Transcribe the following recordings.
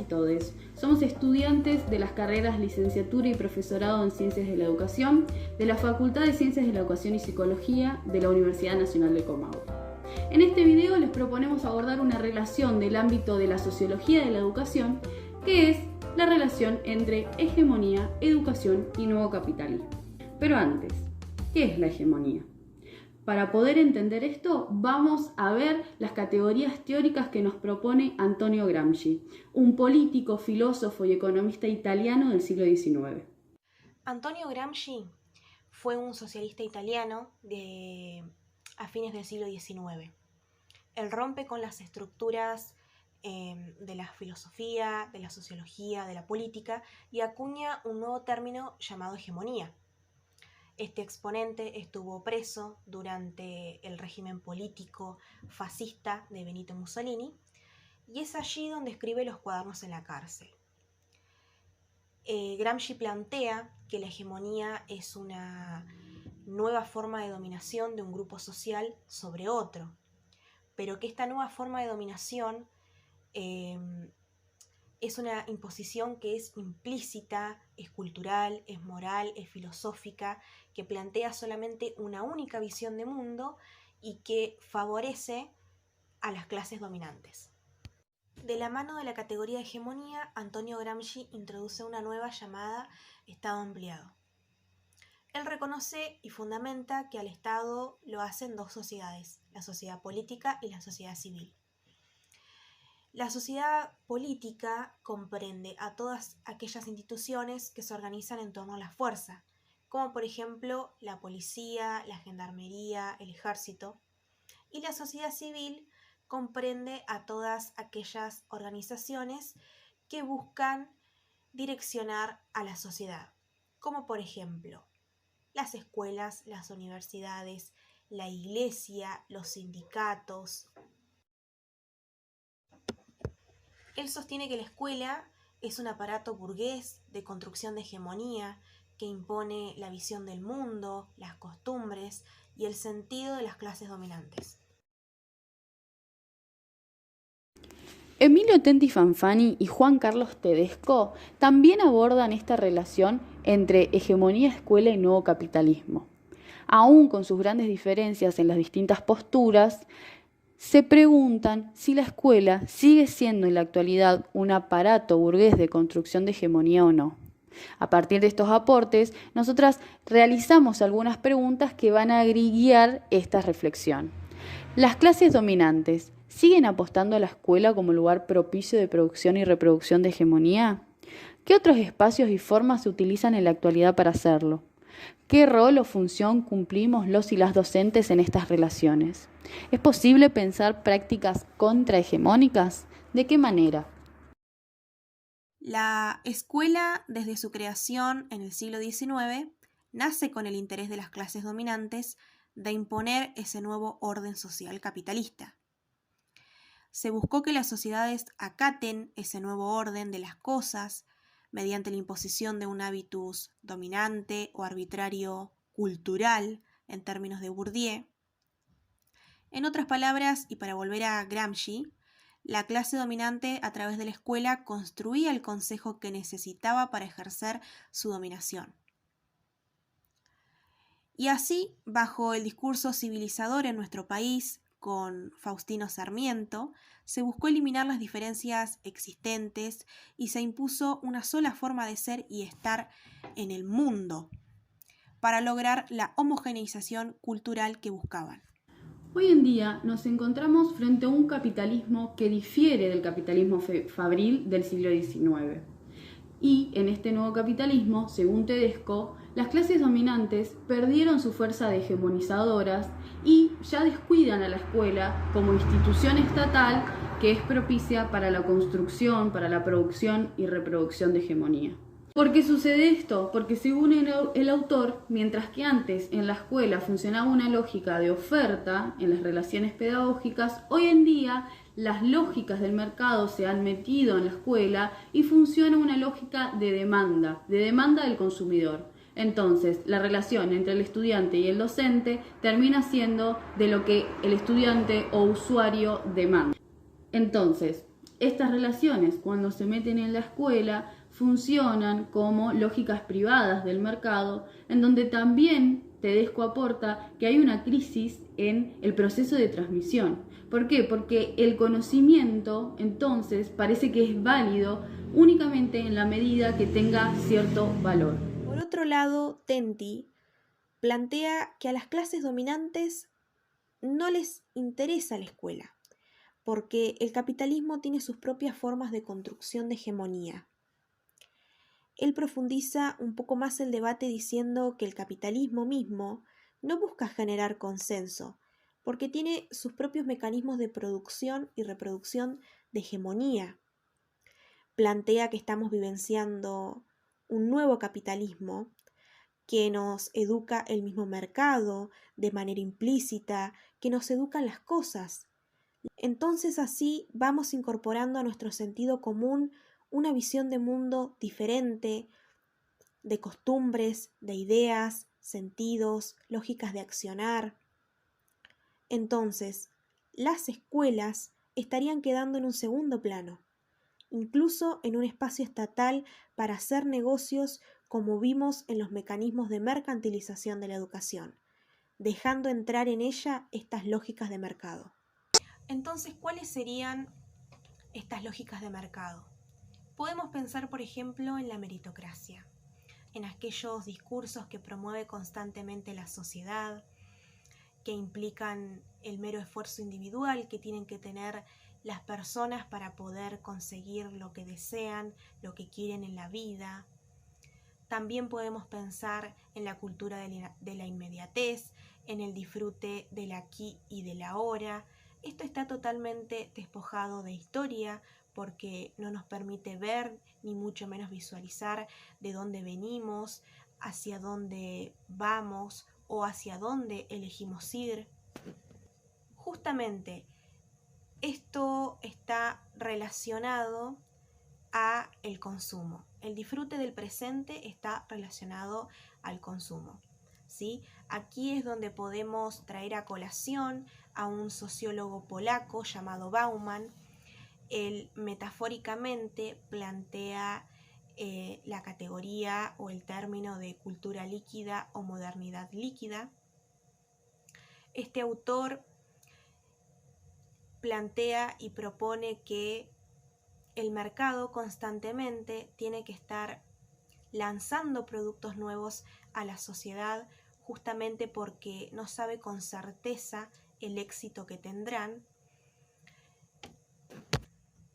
y todes. Somos estudiantes de las carreras Licenciatura y Profesorado en Ciencias de la Educación de la Facultad de Ciencias de la Educación y Psicología de la Universidad Nacional de Comahue. En este video les proponemos abordar una relación del ámbito de la sociología de la educación, que es la relación entre hegemonía, educación y nuevo capitalismo. Pero antes, ¿qué es la hegemonía? Para poder entender esto, vamos a ver las categorías teóricas que nos propone Antonio Gramsci, un político, filósofo y economista italiano del siglo XIX. Antonio Gramsci fue un socialista italiano a fines del siglo XIX. Él rompe con las estructuras de la filosofía, de la sociología, de la política y acuña un nuevo término llamado hegemonía. Este exponente estuvo preso durante el régimen político fascista de Benito Mussolini y es allí donde escribe los cuadernos en la cárcel. Gramsci plantea que la hegemonía es una nueva forma de dominación de un grupo social sobre otro, pero que esta nueva forma de dominación es una imposición que es implícita, es cultural, es moral, es filosófica, que plantea solamente una única visión de mundo y que favorece a las clases dominantes. De la mano de la categoría de hegemonía, Antonio Gramsci introduce una nueva llamada Estado ampliado. Él reconoce y fundamenta que al Estado lo hacen dos sociedades, la sociedad política y la sociedad civil. La sociedad política comprende a todas aquellas instituciones que se organizan en torno a la fuerza, como por ejemplo la policía, la gendarmería, el ejército, y la sociedad civil comprende a todas aquellas organizaciones que buscan direccionar a la sociedad, como por ejemplo las escuelas, las universidades, la iglesia, los sindicatos. Él sostiene que la escuela es un aparato burgués de construcción de hegemonía que impone la visión del mundo, las costumbres y el sentido de las clases dominantes. Emilio Tenti Fanfani y Juan Carlos Tedesco también abordan esta relación entre hegemonía, escuela y nuevo capitalismo. Aún con sus grandes diferencias en las distintas posturas, se preguntan si la escuela sigue siendo en la actualidad un aparato burgués de construcción de hegemonía o no. A partir de estos aportes, nosotras realizamos algunas preguntas que van a guiar esta reflexión. ¿Las clases dominantes siguen apostando a la escuela como lugar propicio de producción y reproducción de hegemonía? ¿Qué otros espacios y formas se utilizan en la actualidad para hacerlo? ¿Qué rol o función cumplimos los y las docentes en estas relaciones? ¿Es posible pensar prácticas contrahegemónicas? ¿De qué manera? La escuela, desde su creación en el siglo XIX, nace con el interés de las clases dominantes de imponer ese nuevo orden social capitalista. Se buscó que las sociedades acaten ese nuevo orden de las cosas mediante la imposición de un hábitus dominante o arbitrario cultural en términos de Bourdieu. En otras palabras, y para volver a Gramsci, la clase dominante a través de la escuela construía el consejo que necesitaba para ejercer su dominación. Y así, bajo el discurso civilizador en nuestro país, con Faustino Sarmiento, se buscó eliminar las diferencias existentes y se impuso una sola forma de ser y estar en el mundo para lograr la homogeneización cultural que buscaban. Hoy en día nos encontramos frente a un capitalismo que difiere del capitalismo fabril del siglo XIX. Y en este nuevo capitalismo, según Tedesco, las clases dominantes perdieron su fuerza de hegemonizadoras y ya descuidan a la escuela como institución estatal que es propicia para la construcción, para la producción y reproducción de hegemonía. ¿Por qué sucede esto? Porque según el autor, mientras que antes en la escuela funcionaba una lógica de oferta en las relaciones pedagógicas, hoy en día las lógicas del mercado se han metido en la escuela y funciona una lógica de demanda del consumidor. Entonces, la relación entre el estudiante y el docente termina siendo de lo que el estudiante o usuario demanda. Entonces, Estas relaciones, cuando se meten en la escuela, funcionan como lógicas privadas del mercado, en donde también Tedesco aporta que hay una crisis en el proceso de transmisión. ¿Por qué? Porque el conocimiento, entonces, parece que es válido únicamente en la medida que tenga cierto valor. Por otro lado, Tenty plantea que a las clases dominantes no les interesa la escuela, porque el capitalismo tiene sus propias formas de construcción de hegemonía. Él profundiza un poco más el debate diciendo que el capitalismo mismo no busca generar consenso, porque tiene sus propios mecanismos de producción y reproducción de hegemonía. Plantea que estamos vivenciando un nuevo capitalismo que nos educa el mismo mercado de manera implícita, que nos educan las cosas. Entonces así vamos incorporando a nuestro sentido común una visión de mundo diferente, de costumbres, de ideas, sentidos, lógicas de accionar. Entonces, las escuelas estarían quedando en un segundo plano, incluso en un espacio estatal para hacer negocios como vimos en los mecanismos de mercantilización de la educación, dejando entrar en ella estas lógicas de mercado. Entonces, ¿cuáles serían estas lógicas de mercado? Podemos pensar, por ejemplo, en la meritocracia, en aquellos discursos que promueve constantemente la sociedad, que implican el mero esfuerzo individual que tienen que tener las personas para poder conseguir lo que desean, lo que quieren en la vida. También podemos pensar en la cultura de la inmediatez, en el disfrute del aquí y del ahora. Esto está totalmente despojado de historia porque no nos permite ver ni mucho menos visualizar de dónde venimos, hacia dónde vamos o hacia dónde elegimos ir. Justamente esto está relacionado a el consumo. El disfrute del presente está relacionado al consumo, ¿sí? Aquí es donde podemos traer a colación a un sociólogo polaco llamado Bauman. Él metafóricamente plantea la categoría o el término de cultura líquida o modernidad líquida. Este autor plantea y propone que el mercado constantemente tiene que estar lanzando productos nuevos a la sociedad justamente porque no sabe con certeza el éxito que tendrán.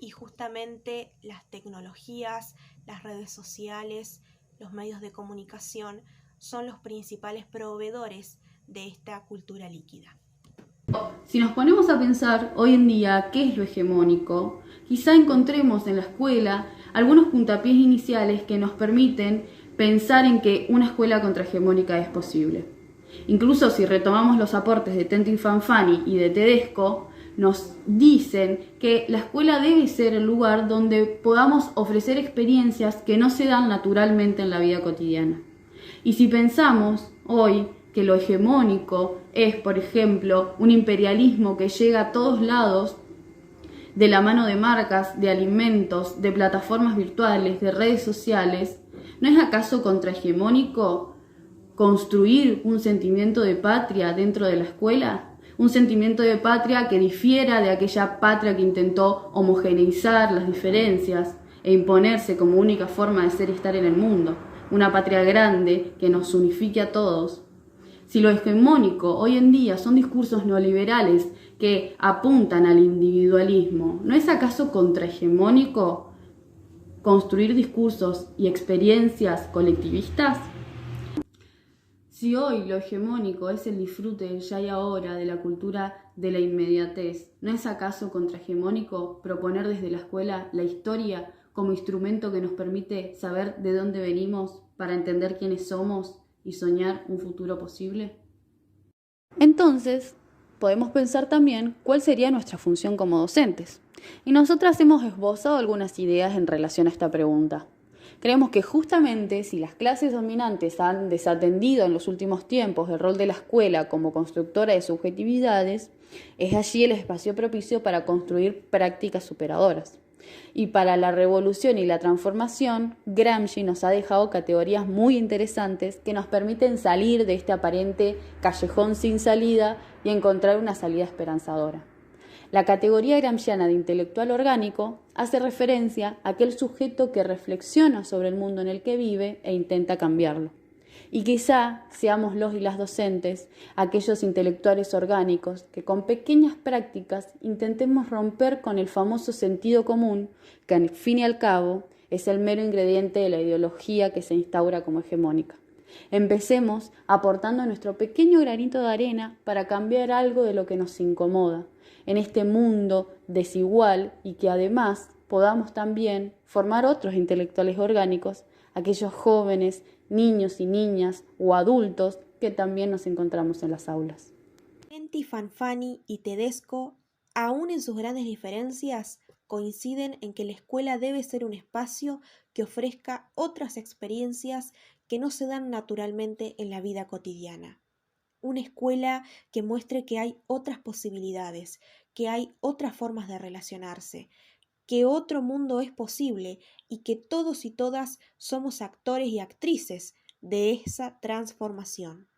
Y justamente las tecnologías, las redes sociales, los medios de comunicación son los principales proveedores de esta cultura líquida. Si nos ponemos a pensar hoy en día qué es lo hegemónico, quizá encontremos en la escuela algunos puntapiés iniciales que nos permiten pensar en que una escuela contrahegemónica es posible. Incluso si retomamos los aportes de Tenty Fanfani y de Tedesco, nos dicen que la escuela debe ser el lugar donde podamos ofrecer experiencias que no se dan naturalmente en la vida cotidiana. Y si pensamos hoy que lo hegemónico es, por ejemplo, un imperialismo que llega a todos lados de la mano de marcas, de alimentos, de plataformas virtuales, de redes sociales, ¿no es acaso contrahegemónico construir un sentimiento de patria dentro de la escuela? Un sentimiento de patria que difiera de aquella patria que intentó homogeneizar las diferencias e imponerse como única forma de ser y estar en el mundo. Una patria grande que nos unifique a todos. Si lo hegemónico hoy en día son discursos neoliberales que apuntan al individualismo, ¿no es acaso contrahegemónico construir discursos y experiencias colectivistas? Si hoy lo hegemónico es el disfrute del ya y ahora, de la cultura de la inmediatez, ¿no es acaso contrahegemónico proponer desde la escuela la historia como instrumento que nos permite saber de dónde venimos para entender quiénes somos y soñar un futuro posible? Entonces, podemos pensar también cuál sería nuestra función como docentes. Y nosotras hemos esbozado algunas ideas en relación a esta pregunta. Creemos que justamente si las clases dominantes han desatendido en los últimos tiempos el rol de la escuela como constructora de subjetividades, es allí el espacio propicio para construir prácticas superadoras. Y para la revolución y la transformación, Gramsci nos ha dejado categorías muy interesantes que nos permiten salir de este aparente callejón sin salida y encontrar una salida esperanzadora. La categoría gramsciana de intelectual orgánico hace referencia a aquel sujeto que reflexiona sobre el mundo en el que vive e intenta cambiarlo. Y quizá seamos los y las docentes aquellos intelectuales orgánicos que con pequeñas prácticas intentemos romper con el famoso sentido común que al fin y al cabo es el mero ingrediente de la ideología que se instaura como hegemónica. Empecemos aportando nuestro pequeño granito de arena para cambiar algo de lo que nos incomoda en este mundo desigual y que además podamos también formar otros intelectuales orgánicos, aquellos jóvenes, niños y niñas o adultos que también nos encontramos en las aulas. Fanfani y Tedesco, aún en sus grandes diferencias, coinciden en que la escuela debe ser un espacio que ofrezca otras experiencias que no se dan naturalmente en la vida cotidiana. Una escuela que muestre que hay otras posibilidades, que hay otras formas de relacionarse, que otro mundo es posible y que todos y todas somos actores y actrices de esa transformación.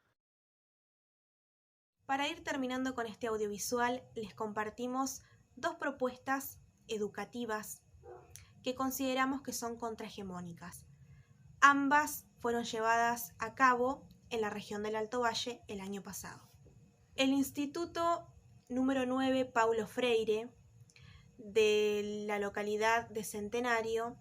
Para ir terminando con este audiovisual, les compartimos 2 propuestas educativas que consideramos que son contrahegemónicas. Ambas fueron llevadas a cabo en la región del Alto Valle el año pasado. El Instituto número 9 Paulo Freire de la localidad de Centenario,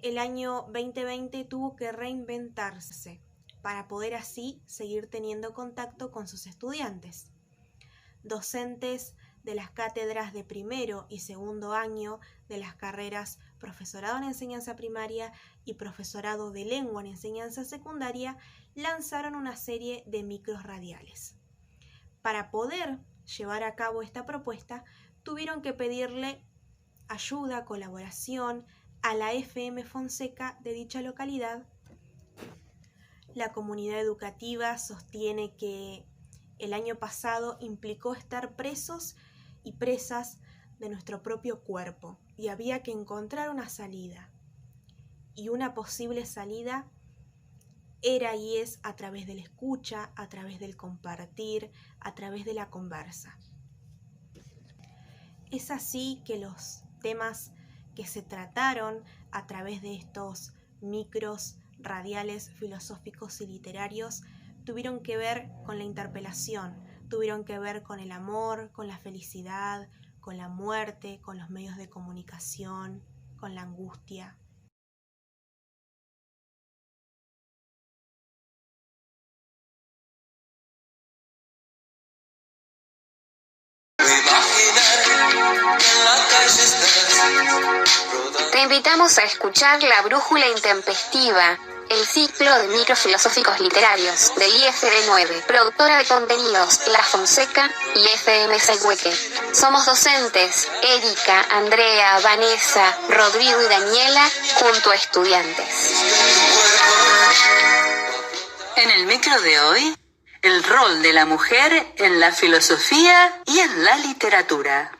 el año 2020 tuvo que reinventarse para poder así seguir teniendo contacto con sus estudiantes. Docentes de las cátedras de primero y segundo año de las carreras Profesorado en Enseñanza Primaria y Profesorado de Lengua en Enseñanza Secundaria lanzaron una serie de micros radiales. Para poder llevar a cabo esta propuesta, tuvieron que pedirle ayuda, colaboración a la FM Fonseca de dicha localidad. La comunidad educativa sostiene que el año pasado implicó estar presos y presas de nuestro propio cuerpo y había que encontrar una salida. Y una posible salida era y es a través de la escucha, a través del compartir, a través de la conversa. Es así que los temas que se trataron a través de estos micros radiales filosóficos y literarios tuvieron que ver con la interpelación, tuvieron que ver con el amor, con la felicidad, con la muerte, con los medios de comunicación, con la angustia. Te invitamos a escuchar La Brújula Intempestiva, el ciclo de microfilosóficos literarios del IFD 9, productora de contenidos La Fonseca y FM Següeque. Somos docentes, Erika, Andrea, Vanessa, Rodrigo y Daniela, junto a estudiantes. En el micro de hoy, el rol de la mujer en la filosofía y en la literatura.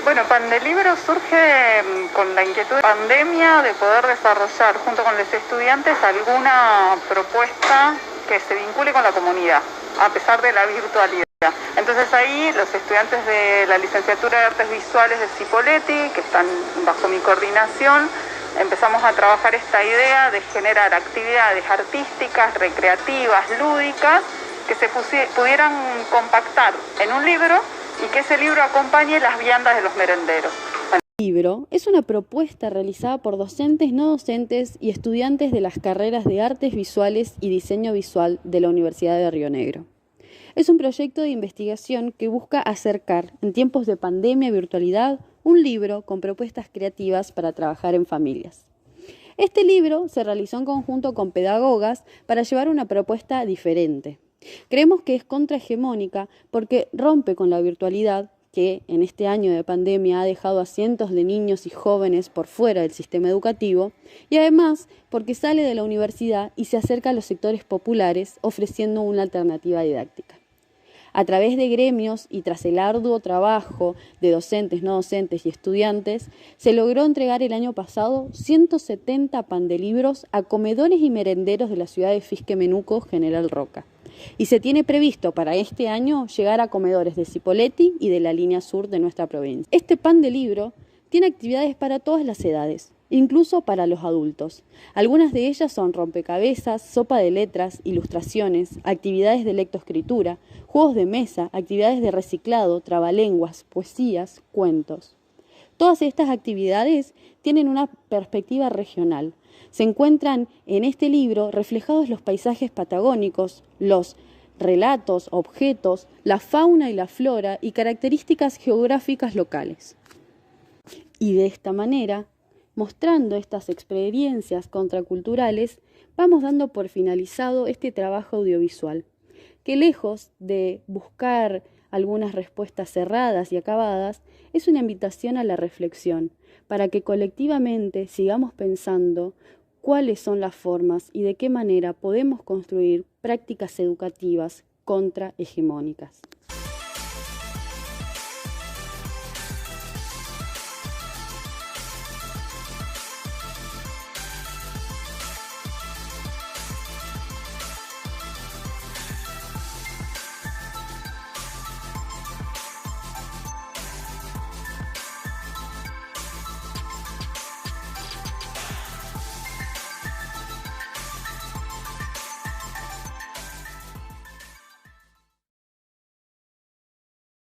Bueno, Pandelibro surge con la inquietud de pandemia de poder desarrollar junto con los estudiantes alguna propuesta que se vincule con la comunidad, a pesar de la virtualidad. Entonces ahí los estudiantes de la licenciatura de Artes Visuales de Cipolletti, que están bajo mi coordinación, empezamos a trabajar esta idea de generar actividades artísticas, recreativas, lúdicas, que se pudieran compactar en un libro y que ese libro acompañe las viandas de los merenderos. El libro es una propuesta realizada por docentes, no docentes y estudiantes de las carreras de Artes Visuales y Diseño Visual de la Universidad de Río Negro. Es un proyecto de investigación que busca acercar, en tiempos de pandemia y virtualidad, un libro con propuestas creativas para trabajar en familias. Este libro se realizó en conjunto con pedagogas para llevar una propuesta diferente. Creemos que es contrahegemónica porque rompe con la virtualidad que en este año de pandemia ha dejado a cientos de niños y jóvenes por fuera del sistema educativo y además porque sale de la universidad y se acerca a los sectores populares ofreciendo una alternativa didáctica. A través de gremios y tras el arduo trabajo de docentes, no docentes y estudiantes, se logró entregar el año pasado 170 pandelibros a comedores y merenderos de la ciudad de Fisque-Menuco, General Roca. Y se tiene previsto para este año llegar a comedores de Cipolletti y de la línea sur de nuestra provincia. Este pandelibro tiene actividades para todas las edades, incluso para los adultos. Algunas de ellas son rompecabezas, sopa de letras, ilustraciones, actividades de lectoescritura, juegos de mesa, actividades de reciclado, trabalenguas, poesías, cuentos. Todas estas actividades tienen una perspectiva regional. Se encuentran en este libro reflejados los paisajes patagónicos, los relatos, objetos, la fauna y la flora y características geográficas locales. Y de esta manera, mostrando estas experiencias contraculturales, vamos dando por finalizado este trabajo audiovisual, que lejos de buscar algunas respuestas cerradas y acabadas, es una invitación a la reflexión, para que colectivamente sigamos pensando cuáles son las formas y de qué manera podemos construir prácticas educativas contrahegemónicas.